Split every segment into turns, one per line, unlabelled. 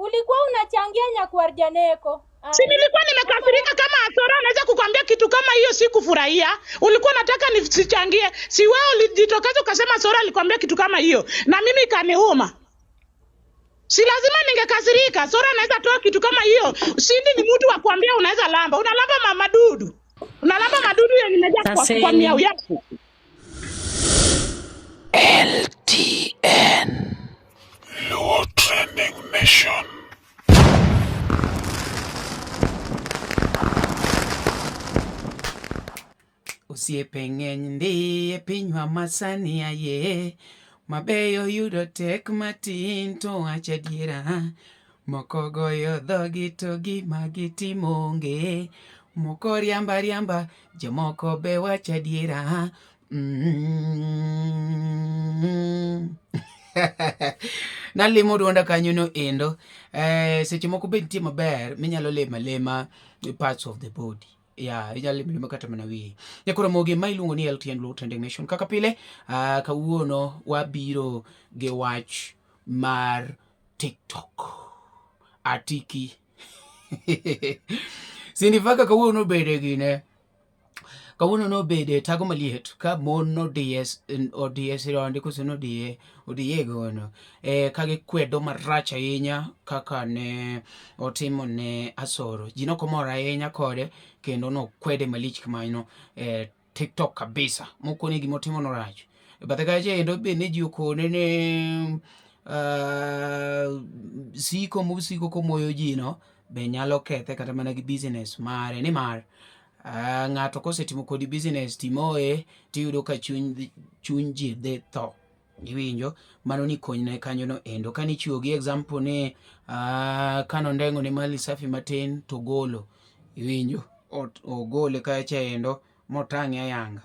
ulikuwa unachangia Nyakwar Janeko.
Si nilikuwa nimekasirika kama Asoro anaweza kukwambia kitu kama hiyo sikufurahia. Ulikuwa nataka nisichangie. Si wewe ulijitokeza ukasema Asoro alikwambia kitu kama hiyo. Na mimi kaniuma. Si lazima ningekasirika. Asoro anaweza toa kitu kama hiyo. Sindi ni mtu wa kuambia unaweza lamba. Unalamba madudu. Unalamba madudu yenye imejaa kwa miau yako.
LTN Low Trending Nation.
Osiepe ng'eny ndi e pinywa masani aye, mabeyo yudo tek matin to wach adiera, moko goyo dhogi to gima gitimo onge, moko riamba jomoko be wach adiera. Nalimo duonda kanyo no endo. Seche moko be nitie maber minyalo lema parts of the body. Inyalo lima kata mana wiye. Nyakoro moge ma iluongo ni LTN Low Trending Nation. Kaka pile, kawuono wabiro gi wach mar TikTok. Atiki. Sindi Faka kawuono bede gine. Kawuono no bede tago maliet ka mon no DS ronde kose no odiye gono. Kage kwedo marach ahinya kaka ne otimo ne Asoro. Ji nokomor ahinya kode kendo no kwede malich kamano TikTok kabisa. Mokone gima otimo no rach. Bathe kacha endo be ne ji okone ne siko komoyo ji no be nyalo kethe kata mana gi business mare ni mar. Ng'ato kosetimo kodi business timoe tiyudo ka chuny ji dhi tho. Iwinjo mano ni konyne kanyo no endo. Kani chiwo gi example ni kano ndengo ni mali safi matin to golo. Iwinjo ogole kacha endo motang'e ayanga.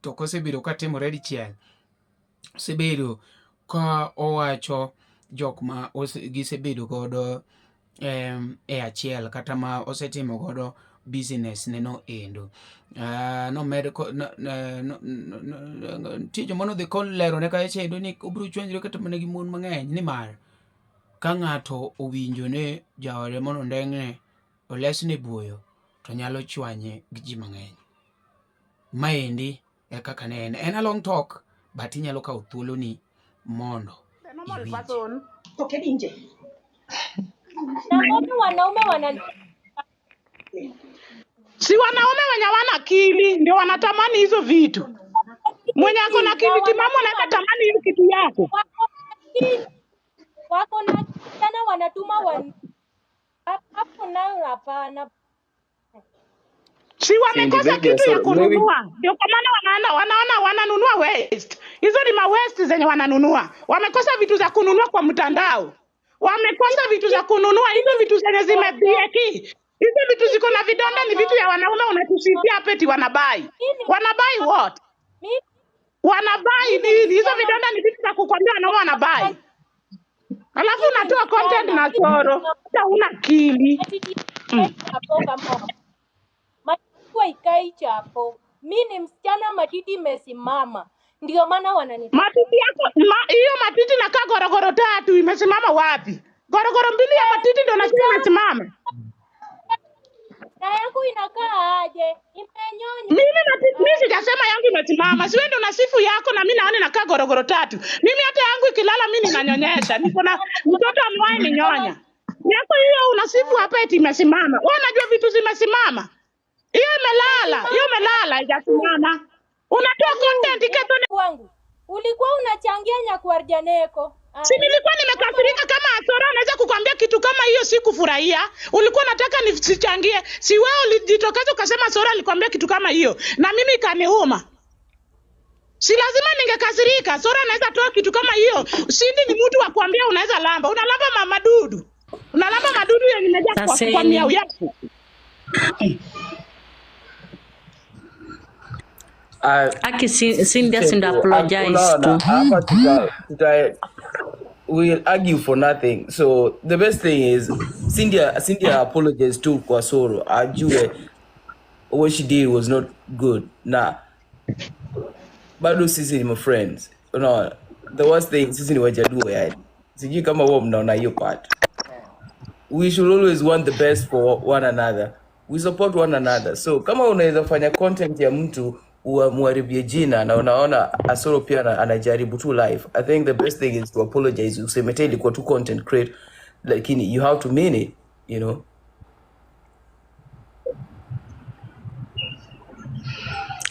To kosebedo katimore dichiel, osebedo ka owacho jok ma gisebedo godo e achiel kata ma osetimo godo business neno endo. No medical tijo mono dhi kon lero ne kacha endo ni obro chwanjre kata mana gi mon mang'eny ni mar ka ng'ato owinjo ne jaode mono ndeng'ne olesne buoyo to nyalo chwanye gi ji mang'eny. Maendi e kaka ne en a long talk but inyalo kawo thuolo ni mondo
Si wanaume wenye wana akili ndio wanatamani hizo vitu. Mwenye ako na akili timamu anaweza tamani hiyo kitu yako.
Wako na tena wanatuma hapo nayo hapana.
Si wamekosa kitu ya kununua. Ndio kwa maana wananunua waste. Hizo ni waste zenye wananunua. Wamekosa vitu za kununua kwa mtandao. Wamekosa vitu za kununua hizo vitu zenye zimepieki. Hizo vitu ziko na vidonda ni vitu ya wanaume unatusifia apeti wanabai. Wanabai what? Wanabai nini? Hizo vidonda ni vitu za kukwambia wanaume wanabai. Alafu unatoa content na Asoro. Hata una akili.
Matiti ikai chapo. Mimi ni msichana matiti imesimama. Ndio maana wananipa.
Matiti yako hiyo matiti nakaa gorogoro 3 imesimama wapi? Gorogoro 2 ya matiti ndio nasema imesimama.
Na yangu inakaa aje? Imenyonya.
Mimi sijasema yangu imesimama. Si wewe ndio unasifu yako na mimi naona nakaa gorogoro 3. Mimi hata yangu ikilala mimi ninanyonyesha. Niko na mtoto amwaye ni nyonya. Yako hiyo unasifu hapa eti imesimama. Wewe unajua vitu zimesimama. Hiyo imelala haijasimama. Unatoa content ikatone
wangu. Ulikuwa unachangia Nyakwar Janeko.
Si nilikuwa nimekasirika kama Asoro anaweza kukwambia kitu kama hiyo sikufurahia. Ulikuwa nataka nisichangie. Si wewe ulijitokeza ukasema Asoro alikwambia kitu kama hiyo. Na mimi kaniuma. Si lazima ningekasirika. Asoro anaweza toa kitu kama hiyo. Sindi ni mtu wa kuambia unaweza lamba. Unalamba madudu. Unalamba madudu yenye imejaa kwa miau yako.
Cindy doesn't apologize to.
We'll argue for nothing. So the best thing is Cindy apologized to Asoro. Ajue what she did was not good. Nah. Bado sisi ni my friends. No, the worst thing sisi ni wajadu ya. Sijui kama wao mnaona hiyo part. we should always want the best for one another. We support one another. So kama unaweza fanya content ya mtu muharibie jina na unaona Asoro pia anajaribu tu life, I think the best thing is to apologize. Useme tena ilikuwa tu content create, lakini you have to mean it, you know.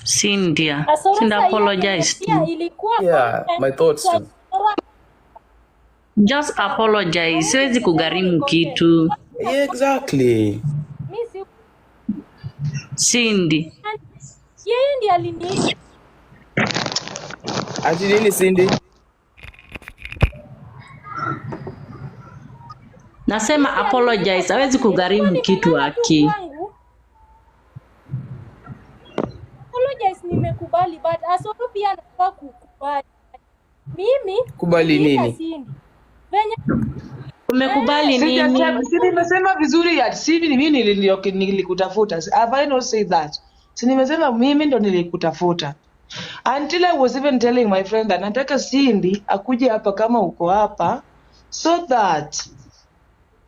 Cynthia apologized.
Yeah, my thoughts too.
Just apologize. Siwezi kugharimu kitu.
Yeah, exactly.
Cindy.
Yeye ndiye alini.
Ati nini Cindy?
Nasema apologize. Hawezi kugharimu kitu aki.
Apologize nimekubali, but Asoro pia anafaa kukubali. Mimi
kubali nini?
Umekubali nini?
Si nimesema vizuri ya Cindy, mimi nilikutafuta. Have I not said that? Si nimesema mimi ndo nilikutafuta. Until I was even telling my friend that nataka Cindy akuje hapa kama uko hapa, so that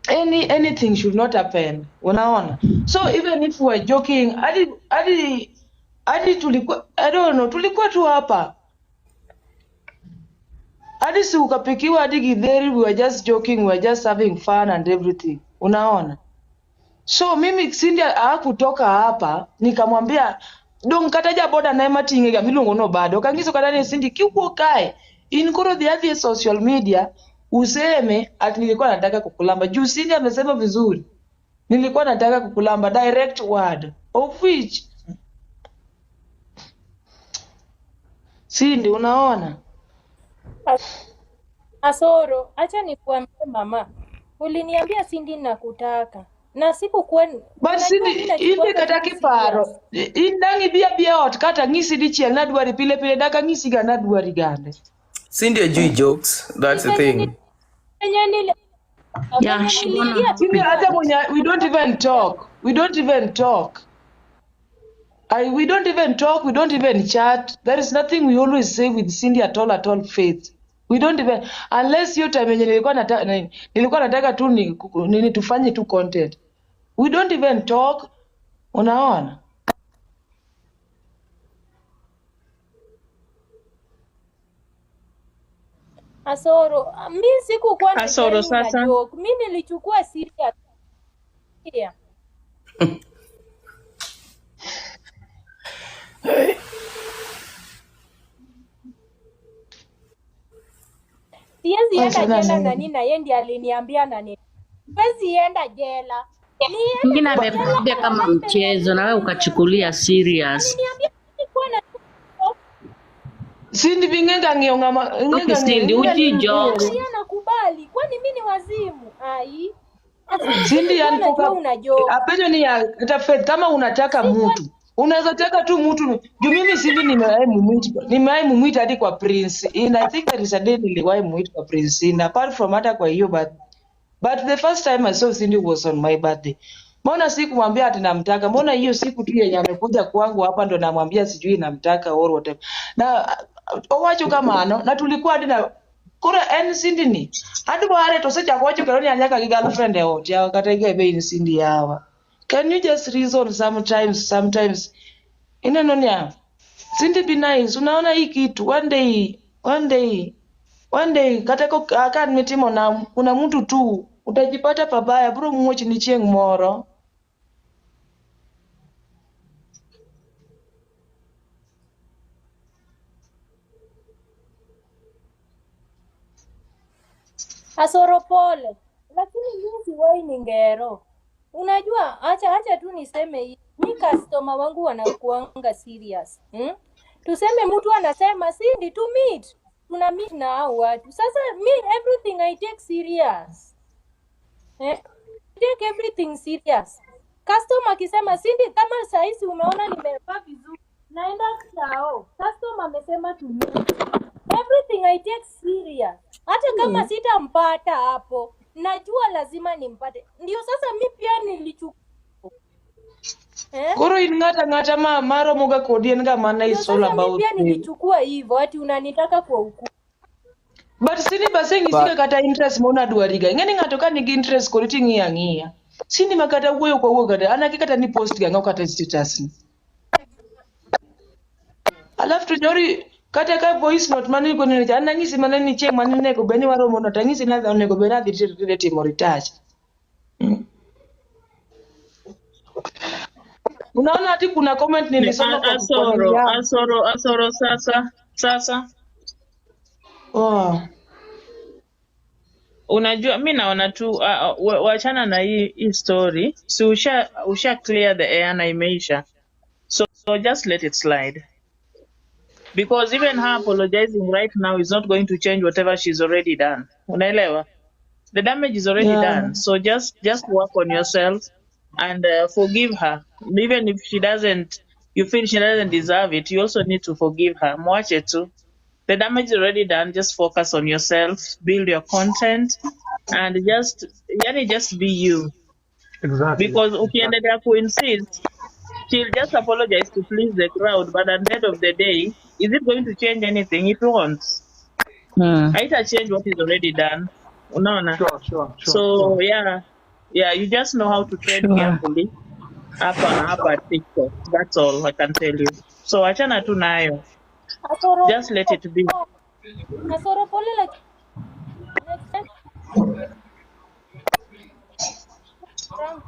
anything should not happen. Unaona? So even if we are joking, hadi tulikuwa, I don't know, tulikuwa tu hapa. Hadi si ukapikiwa hadi githeri, we were just joking, we were just having fun and everything. Unaona? So mimi Cindy hakutoka hapa, nikamwambia dong kataja boda na matinge ga milungo no bado. Kangiso kadani Cindy kiuko kae. In koro the other social media useme ati nilikuwa nataka kukulamba. Juu Cindy amesema vizuri. Nilikuwa nataka kukulamba, direct word. Of which Cindy, unaona?
Asoro, acha nikuambie mama. Uliniambia Cindy nakutaka. Na sikukuwa
But Cindy, inde kata kiparo. Indangi bia ot kata ngisi di chiel nadwari pile daka ngisi ga nadwari gande.
Cindy ajui jokes. That's the thing.
Yeah,
Cindy hata mwenye we don't even talk. We don't even talk. We don't even talk, we don't even chat. There is nothing we always say with Cindy at all, Faith. We don't even, unless your time yenye nilikuwa nataka tu nini tufanye tu content. We don't even talk. Unaona?
Asoro, mimi sikukuwa na
Asoro sasa.
Mimi nilichukua serious. Yeah. Siwezi enda jela na nini, na yeye ndiye aliniambia na nini. Siwezi enda jela.
Mwingine amekuambia kama mchezo na wewe ukachukulia serious.
Cindy bingenga ngio ngama
Okay, Cindy uji jokes.
Yeye anakubali. Kwani mimi ni wazimu? Ai.
Cindy unajua. Apenyo ni ya Faith, kama unataka mtu. Unaweza taka tu mtu. Juu mimi Cindy nimewahi mumuita hadi kwa Prince. And I think there is a day niliwahi mumuita kwa Prince. And apart from hata kwa hiyo but the first time I saw Cindy was on my birthday. Mbona sikumwambia ati namtaka? Mbona hiyo siku tu yenye amekuja kwangu hapa ndo namwambia sijui namtaka or whatever. Na owacho kama ano na tulikuwa hadi na kura Cindy ni. Hadi wale tosecha kwacho keroni anyaka girlfriend out ya katege be Cindy yawa. Can you just reason sometimes? Inanonia. Cindy be nice. Unaona hii kitu one day kateko akan mitimo na kuna mtu tu utajipata pabaya bro mwochi ni chieng moro.
Asoro pole. Lakini mimi siwahi ningero. Unajua, acha tu niseme hii. Mimi customer wangu wanakuanga serious. Tuseme mtu anasema Cindy to meet. Tuna meet na hao watu. Sasa me everything I take serious. Take everything serious. Customer akisema Cindy kama saisi umeona nimevaa vizuri. Naenda kwao. Customer amesema to meet. Everything I take serious. Hata kama sitampata hapo, najua lazima nimpate. Ndio sasa mimi pia nilichukua.
Koro ingata maro moga kodien ga mana is all about.
Mimi pia nilichukua hivyo ati unanitaka kwa huku.
But sini baseng isika kata interest mona duariga. Ngani ngato ka nigi interest kodi tingi angia. Sini makata wuoyo kwa wuoyo kata ana kata ni post ga ngau kata status ni. Alafu to jori kata ka voice note mani ko ne ana ngisi mana ni cheng mani ne ko beni waro mono tangisi na ne ko bena di tete timo retouch. Unaona ati kuna comment nilisoma kwa
Asoro,
yangu.
Asoro sasa.
Oh.
Unajua mi naona tu wachana na hii story. Si usha clear the air na imeisha. So just let it slide. Because even her apologizing right now is not going to change whatever she's already done. Unaelewa? The damage is already
Yeah.
done. So just work on yourself and forgive her. Even if you feel she doesn't deserve it, you also need to forgive her. Mwache tu. The damage is already done. Just focus on yourself, build your content, and just be you.
Exactly.
Because ukiendelea insist, she'll just apologize to please the crowd, but at the end of the day, is it going to change anything? It won't. Haita change what is already done. Unaona?
Sure.
So yeah, you just know how to tread
Sure.
carefully hapa TikTok. That's all I can tell you. So achana tu nayo.
Asoro,
Just let it be.
Asoro pole lakini next time prank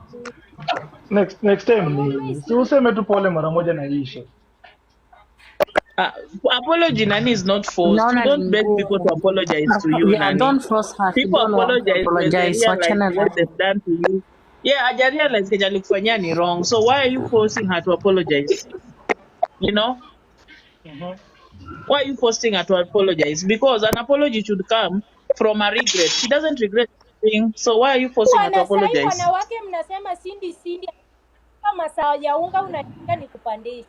ni
Next time ni
always
si useme tu pole mara moja na iishe.
Uh, Apology, Nani, is not forced. You
Naona ni
don't beg people to
ngumu.
apologize to you,
Yeah,
Nani.
don't force her. She
People
don't want to
apologize when they
apologize.
realize
Wachana
what
naye.
they've done to you. Yeah, I realize kenye alikufanyia ni wrong. So why are you forcing her to apologize? You know? Why are you forcing her to apologize? Because an apology should come from a regret. She doesn't regret anything. So why are you forcing her to
wanasai
apologize?
wanawake mnasema sindi kama saa ya unga unataka nikupandishe.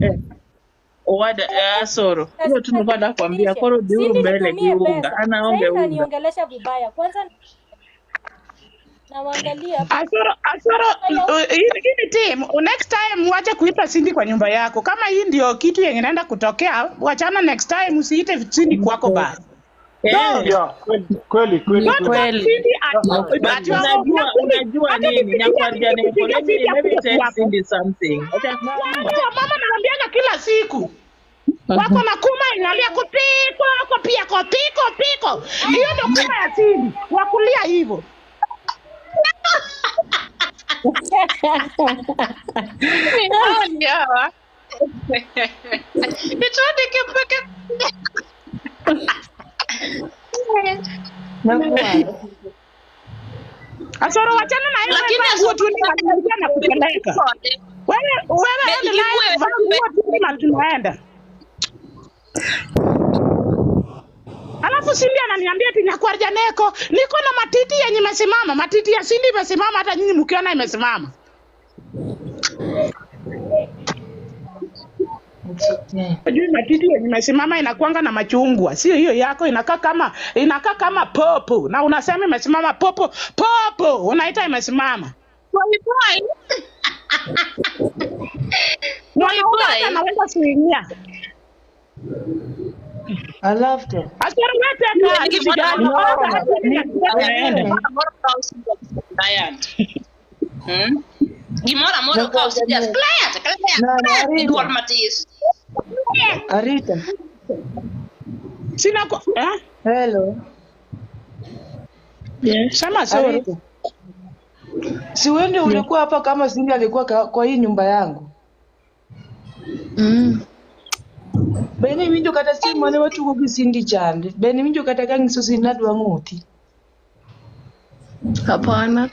Eh. Soro. Hiyo tu nilikuwa nakwambia
Nipandishe.
koro diuru
Sindi
mbele
nitumie
giunga.
pesa.
Anaonge
Sasa
unga.
unaniongelesha vibaya. Kwanza nawaangalia hapa.
Asoro, hii team, next time wacha kuita Cindy kwa nyumba yako. Kama hii ndio kitu yenye inaenda kutokea, wachana next time usiite Cindy kwako basi. No.
Yeah, kweli.
Ni
Don't call
kweli.
Cindy
Yeah.
unajua nini? Nyakwar Janeko. Let me tell
Wako.
Cindy something. Okay.
Nani?
Mama naambianga kila siku. Wako na kuma inalia kopiko. Hiyo ndio kuma ya Cindy. Wakulia hivyo.
Hawa.
Nyakwar.
Asoro wachana na hiyo
Lakini
nguo tu ndio na kupeleka. Wewe endelea vaa nguo tu na tunaenda. Alafu Cindy ananiambia ati Nyakwar Janeko, niko na matiti yenye imesimama. Matiti ya Cindy imesimama hata nyinyi mkiona imesimama. Ajui matiti yenye imesimama inakuanga na machungwa. Sio hiyo yako inakaa kama popo. Na unasema imesimama popo. Unaita imesimama.
Boy.
Mwanaume hata anaweza kuingia.
Alafu.
Asoro wewe
Nikimwona
gani?
Gimora moro ka osijas client idwar matis.
Arita.
Sina
Hello.
Sema Asoro.
Arita. Si wewe ulikuwa hapa kama Cindy alikuwa kwa hii nyumba yangu? Beni winjo kata chieng' mane watugo gi Cindy chande. Beni winjo kata ka ngiso Cindy nadwa ng'uti.
Hapana.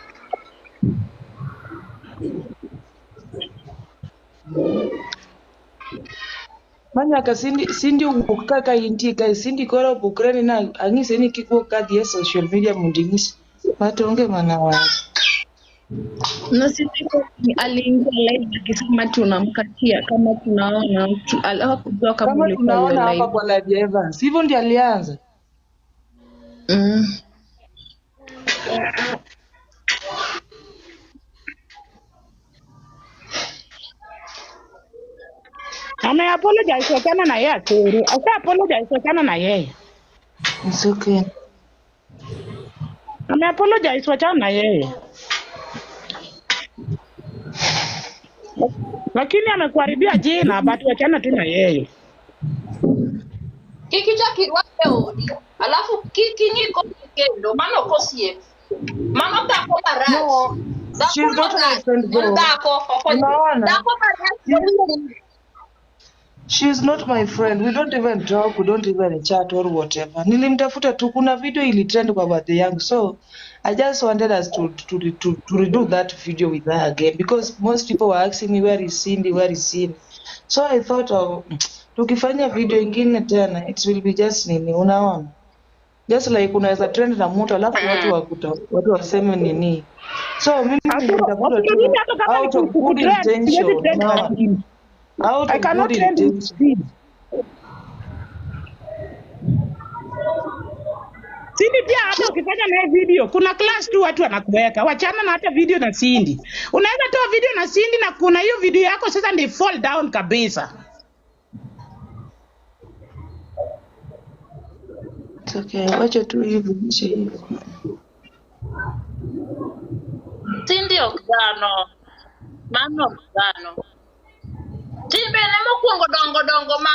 Manyaka Cindy owuok kaka intie kae. Cindy koro opukre ni na ang'ise ni kik wuog kadhi e social media mondo ing'is. Matonge mana wacho.
Na sisi aliingia live akisema tunamkatia kama tunaona hakujua kama
Kama
ulikuwa
tunaona
hiyo
hapa
live.
kwa live ya Evans. Hivyo ndiyo alianza.
Ame apologize wachana na yeye Asoro. Asa apologize wachana na yeye.
It's okay.
Ame apologize wachana na yeye. Lakini amekuharibia jina, but wachana tu na yeye.
Kikicha kirwake odi. Alafu kinyiko kendo mano kosie. Mano tako baraj.
No, she's not my friend though. She's not my friend. We don't even talk, we don't even chat or whatever. Nilimtafuta tu kuna video ilitrend kwa birthday yangu. So I just wanted us to redo that video with her again because most people were asking me where is Cindy, where is Cindy. So I thought of tukifanya video ingine tena it will be just nini unaona. Just like unaweza trend na mtu alafu watu waseme nini. So mimi nilimtafuta tu out of good intention. I cannot trend with
Cindy pia hata ukifanya na video kuna class tu watu wanakuweka. Wachana na hata video na Cindy. Unaweza toa video na Cindy na kuna hiyo video yako sasa ndio fall down kabisa.
It's okay. Wacha tu hivyo.
Cindy okano. Mano okano. Timbe na mokuongo dongo ma.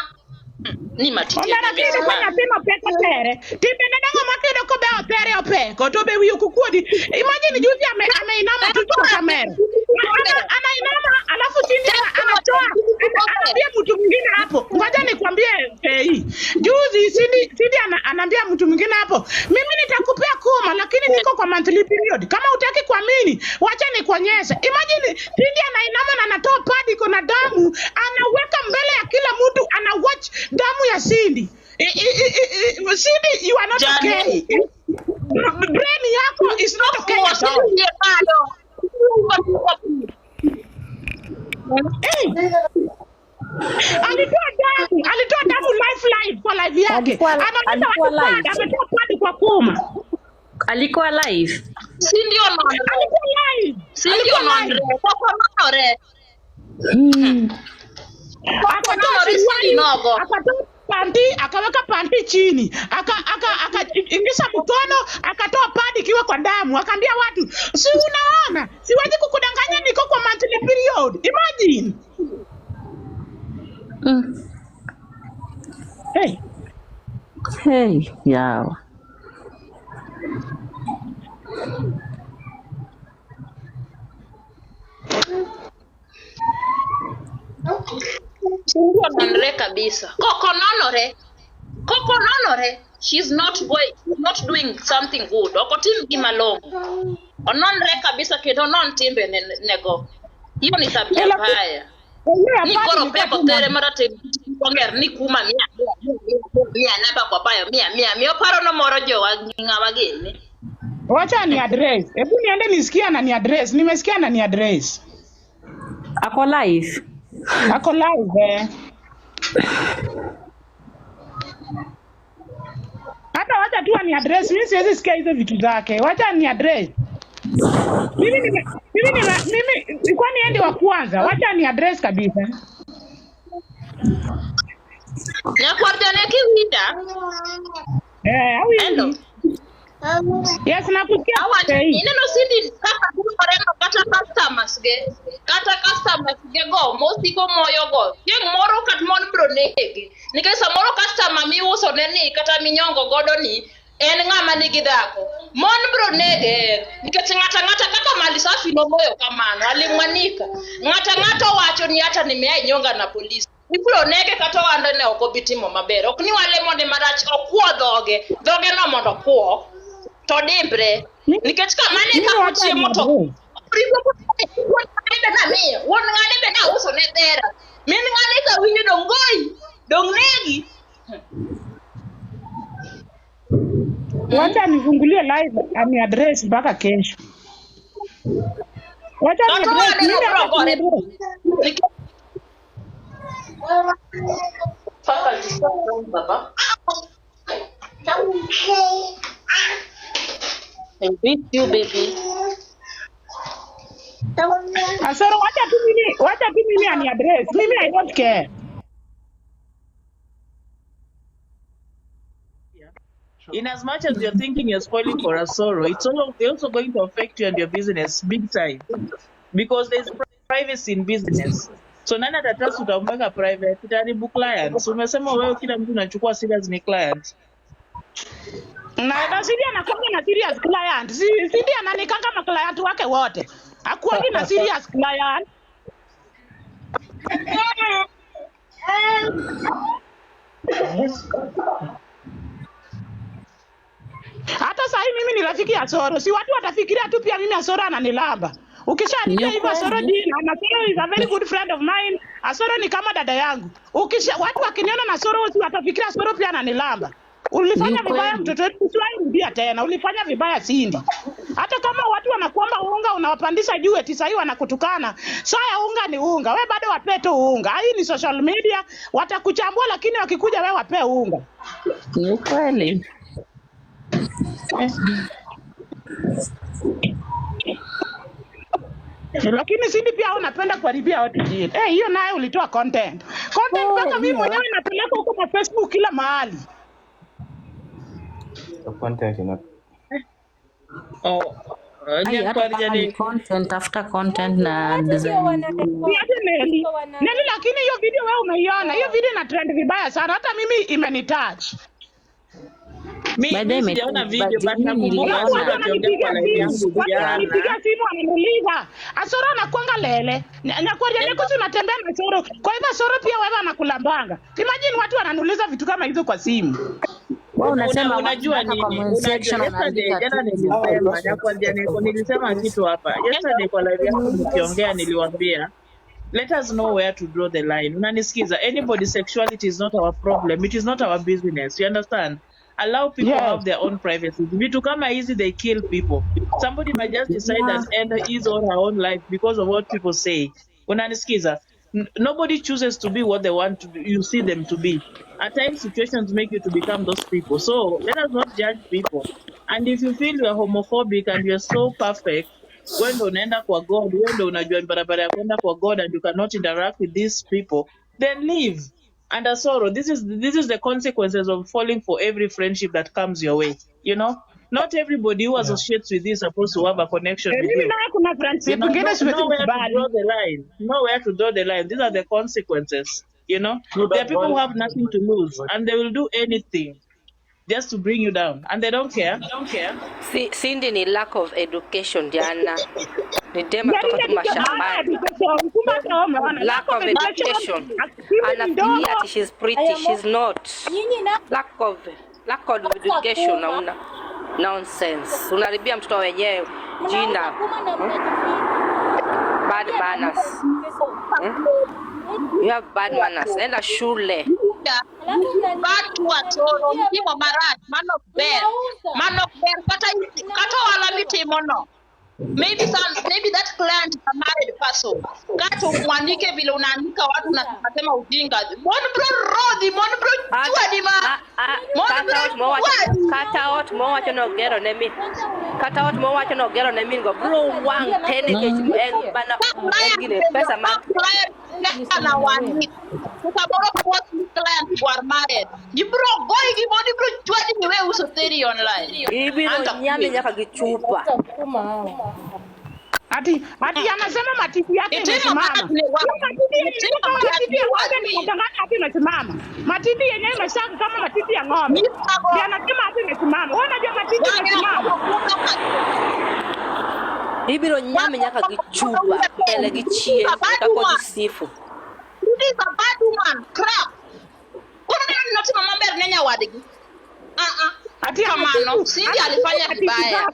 Ni matiti.
Ona kido kwa pima peko tere. Timbe na dongo makido ko be otere opeko to be wiyo kukudi. Imagine juzi ameinama tu kwa kamera. Ana inama alafu Cindy anatoa anambia mtu mwingine hapo. Ngoja nikwambie hii. Juzi Cindy anaambia mtu mwingine hapo. Mimi nitakupea kuma lakini niko kwa monthly period. Kama hutaki kuamini, wacha nikuonyeshe. Imagine Cindy anainama na anatoa pad iko na damu, anaweka mbele ya kila mtu, ana watch damu ya Cindy. Cindy, you are not okay. Brain yako is not okay at all. Alitoa damu live kwa live yake. Ametoa pad kwa kuma.
Alikuwa live.
Cindy
Alikuwa live.
Cindy onore. Kwa manore.
Akatoa panty, akaweka panty chini. Ingisha mkono, akatoa pad ikiwa kwa damu. Akaambia watu, "Si unaona? Siwezi kukudanganya niko kwa monthly period." Imagine.
Hey, yao.
Onore kabisa. Koko nonore. She's not doing something good. Okotim gimalongo. Onore kabisa keto non timbe nego. Hiyo ni tabia mbaya. Ni koro peko tere marate konger ni kuma mia naba kwa bayo mia oparo no moro jo ngawa gini.
Wacha ni address. Hebu niende nisikia na ni address. Nimesikia na ni address.
Ako live.
Ako live Hata wacha tu ni address. Mimi siwezi sikia hizo vitu zake. Wacha ni address. Mimi ilikuwa niende wa kwanza. Wacha ni address kabisa.
Nyakwar Janeko winda.
Hello. Yes, nakusikia.
Ineno Cindy kaka kureno kata customers ge go mosiko moyo go. Yeng moro kat mon bro negi. Nikesa moro customer mi uso neni kata minyongo godo ni en ngama nigi dhako. Mon bro nege. Nikech ngata kaka mali safi no moyo kamano alimwanika. Ngata wacho ni hata nimea nyonga na polisi. Ibro nege kata wanda ne okobitimo maber. Ok ni wale monde marach okuo dhoge no mondo kuo. To dimbre nikech kamane ka chiemo to ripo won ngane be na uso ne dera min ngane ka winjo dong negi.
Wacha nifungulie live ani address mpaka kesho. Wacha ni address
Faka baba. I miss you, baby.
Asoro, wacha tu mimi ani address. Mimi I don't care.
In as much as you're thinking you're spoiling for Asoro, it's also going to affect you and your business big time. Because there's privacy in business. So nani atatrust utamweka private, utaharibu clients. Umesema wewe kila mtu unachukua serious ni client.
Na Sidi anakuwa na serious client. Sidi ananikanga ma client wake wote. Hakuwa na serious client. Hata sasa mimi ni rafiki ya Asoro. Si watu watafikiria tu pia mimi Asoro ananilamba. Ukishaandika hivyo Asoro jina, Asoro is a very good friend of mine. Asoro ni kama dada yangu. Watu wakiniona na Asoro watafikiria Asoro pia ananilamba. Ulifanya vibaya mtoto wetu, usiwahi tena. Ulifanya vibaya Sindi. Hata kama watu wanakuomba unga unawapandisha juu eti sasa wanakutukana. Saya unga ni unga. Wewe bado wape tu unga. Hii ni social media, watakuchambua lakini wakikuja wewe wape unga.
Ni kweli.
Lakini Sindi pia unapenda kuharibia watu jina. Hiyo naye ulitoa content. Mpaka mimi mwenyewe napeleka huko kwa Facebook kila mahali.
Content ina.
Content after content na design.
Neli, lakini hiyo video wewe umeiona. Hiyo video ina trend vibaya sana. Hata mimi imenitouch.
Mimi sijaona video but nakumbuka Asoro akiongea kwa live yangu jana.
Nipiga simu ananiuliza, Asoro anakuanga lele. Nyakwar Janeko tunatembea na Asoro. Kwa hivyo Asoro pia wewe anakulambanga. Imagine watu wananiuliza vitu kama hizo kwa simu.
Unasema
unajua nini? Jana nilisema Nyakwar Janeko nilisema kitu hapa. Yesterday kwa live yangu nikiongea niliwaambia let us know where to draw the line. Unanisikiza? Anybody's sexuality is not our problem. It is not our business. You understand? Allow people have their own privacy. Vitu kama hizi they kill people. Somebody might just decide and end his or her own life because of what people say. Unanisikiza? Nobody chooses to be what they want to be. You see them to be. At times situations make you to become those people. So let us not judge people. And if you feel you are homophobic and you are so perfect, when unaenda kwa God, when unajua barabara ya kwenda kwa God and you cannot interact with these people, then leave. And Asoro, this is the consequences of falling for every friendship that comes your way. You know, not everybody who associates with you is supposed to have a connection with you. You know, nowhere to draw the line. Nowhere to draw the line. These are the consequences. You know, there are people who have nothing to lose, and they will do anything just to bring you down, and they don't care.
Cindy ni lack of education Diana. Ni dema toka tu mashambani. Lack of education. Anafikiria ati she's pretty, she's not. Lack of education na nonsense. Unaribia mtoto wenyewe jina. Bad manners. You have bad manners. Enda shule.
Watu Asoro mtimo marat man of bear kata wala mitimono. Maybe that client is a married person. Kata umwanike vile unaandika watu na tunasema ujinga. Mon bro rodi, mon bro chua di ma.
Cut out mo wacho no gero ne min. Cut out mo wacho no gero ne min go bro wang tene ke bana ngine pesa ma.
Ana wani. Ukaboro post client who are married. You bro boy gi body bro chua di we uso theory online.
Ibi no nyame nyaka gichupa.
Ati anasema matiti yake imesimama. Matiti yenyewe imeshaka kama matiti ya ng'ombe. Ndio anasema ati imesimama. Wewe unajua matiti imesimama.
Ibiro nyame nyaka gichupa ele gichie kako disifu.
This is a bad woman. Crap. Kuna nini noti mama mbele nenya wadigi? Ati amano. Cindy alifanya vibaya.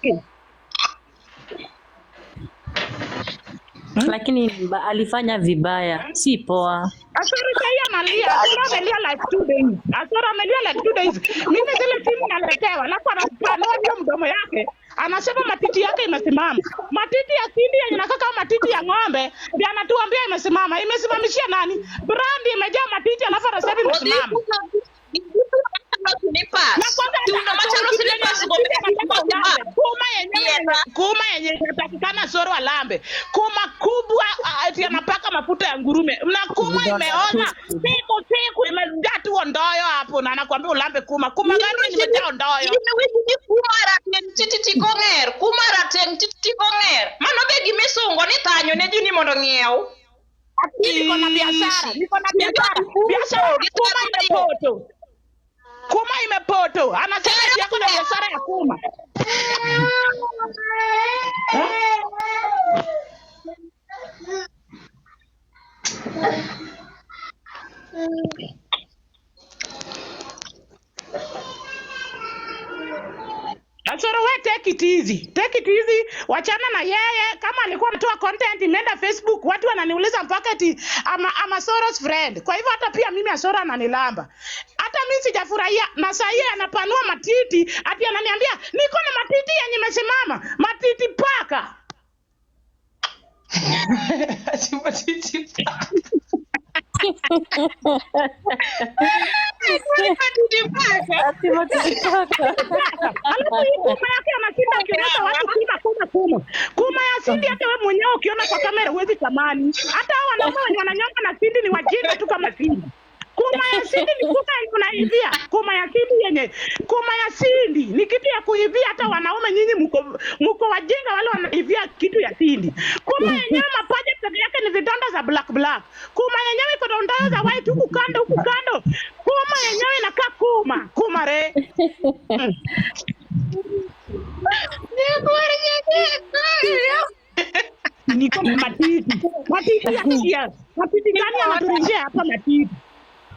Lakini alifanya vibaya, si poa.
Asoro kaya analia, Asoro amelia like 2 days. Asoro amelia like 2 days. Mimi zile simu naletewa, alafu anapanua hiyo mdomo yake. Anasema matiti yake imesimama. Matiti ya Cindy yenye inakaa kama matiti ya ng'ombe, ndio anatuambia imesimama. Imesimamishia nani? Brand imejaa matiti alafu anasema imesimama. Kuma yenye inatakikana Asoro alambe. Kuma kubwa ati anapaka mafuta ya ngurume. Na kuma imeona siku imejaa tu ndoyo hapa. hapo na anakuambia ulambe kuma. Kuma gani nimejaa ndoyo?
Ni kuma rateng titi konger. Kuma rateng titi konger. Mano be gimisongo ni tanyo ne jini mondo ngiew.
Niko na biashara. Biashara kuma imepoto. Kuma imepoto. Anasema yako na biashara ya kuma. Asoro, we take it easy. Wachana na yeye. Kama alikuwa mtoa content imeenda Facebook, watu wananiuliza mpaka eti ama Asoro's friend. Kwa hivyo hata pia mimi Asoro ananilamba. Hata mimi sijafurahia na saa hii anapanua matiti, ati ananiambia niko na matiti yenye imesimama. Matiti paka.
Ati matiti paka.
Kuma yake anashinda akionyesha watu kuma. Kuma ya Cindy hata wewe mwenyewe ukiona kwa kamera huwezi tamani. Hata hao wanaume wenye wananyonga na Cindy ni wajinga tu kama Cindy. Kuma ya Cindy ni kuma unaivia. Kuma ya Cindy ni kitu ya kuivia, hata wanaume nyinyi mko wajinga wale wanaivia kitu ya Cindy. Kuma yenyewe mapaja peke yake ni vidonda za black. Kuma yenyewe iko na ndao za white huku kando. Kuma yenyewe inakaa kuma re. Niko na matiti ya kia. Matiti gani anaturejea hapa matiti?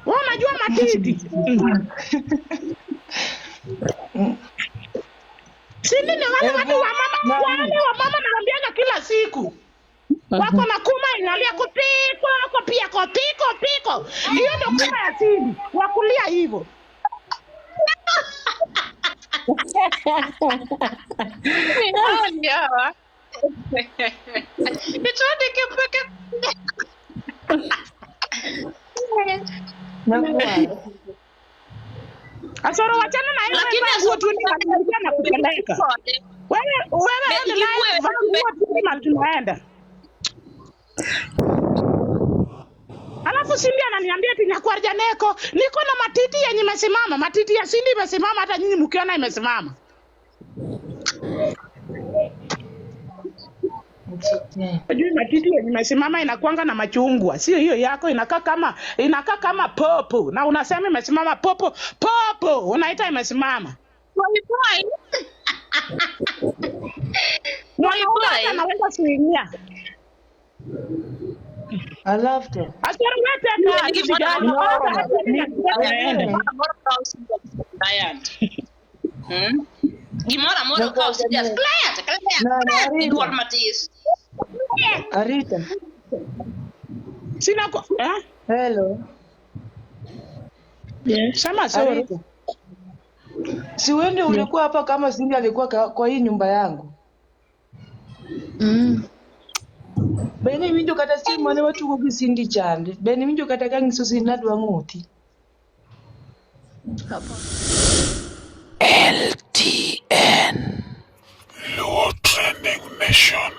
Wewe unajua matiti? Cindy ni wale watu wa mama naambiaga kila siku. Wako na kuma inalia kupiko. Hiyo ndio kuma ya Cindy. Wakulia hivyo. Asoro, wachana na hiyo. Lakini nguo tu ndio na kupeleka. Wewe ndio tunaenda. Alafu Cindy ananiambia eti Nyakwar Janeko, niko na matiti yenye imesimama. Matiti ya Cindy imesimama, hata nyinyi mkiona imesimama. Ajui matiti yenye imesimama inakuanga na machungwa. Sio hiyo yako inakaa kama popo. Na unasema imesimama popo. Unaita imesimama. Mwanaume anaweza kuingia.
I loved it.
Asoro wete kitu gani?
Gimora moro ka usija client dual matis.
Arita.
Sina kwa
Hello.
Yes. Sema Asoro.
Si wewe ulikuwa hapa kama Cindy alikuwa kwa hii nyumba yangu? Bene winjo kata simu mane watu go Cindy chande. Bene winjo kata kangiso sinadwa ng'oti.
LTN Low Trending Mission.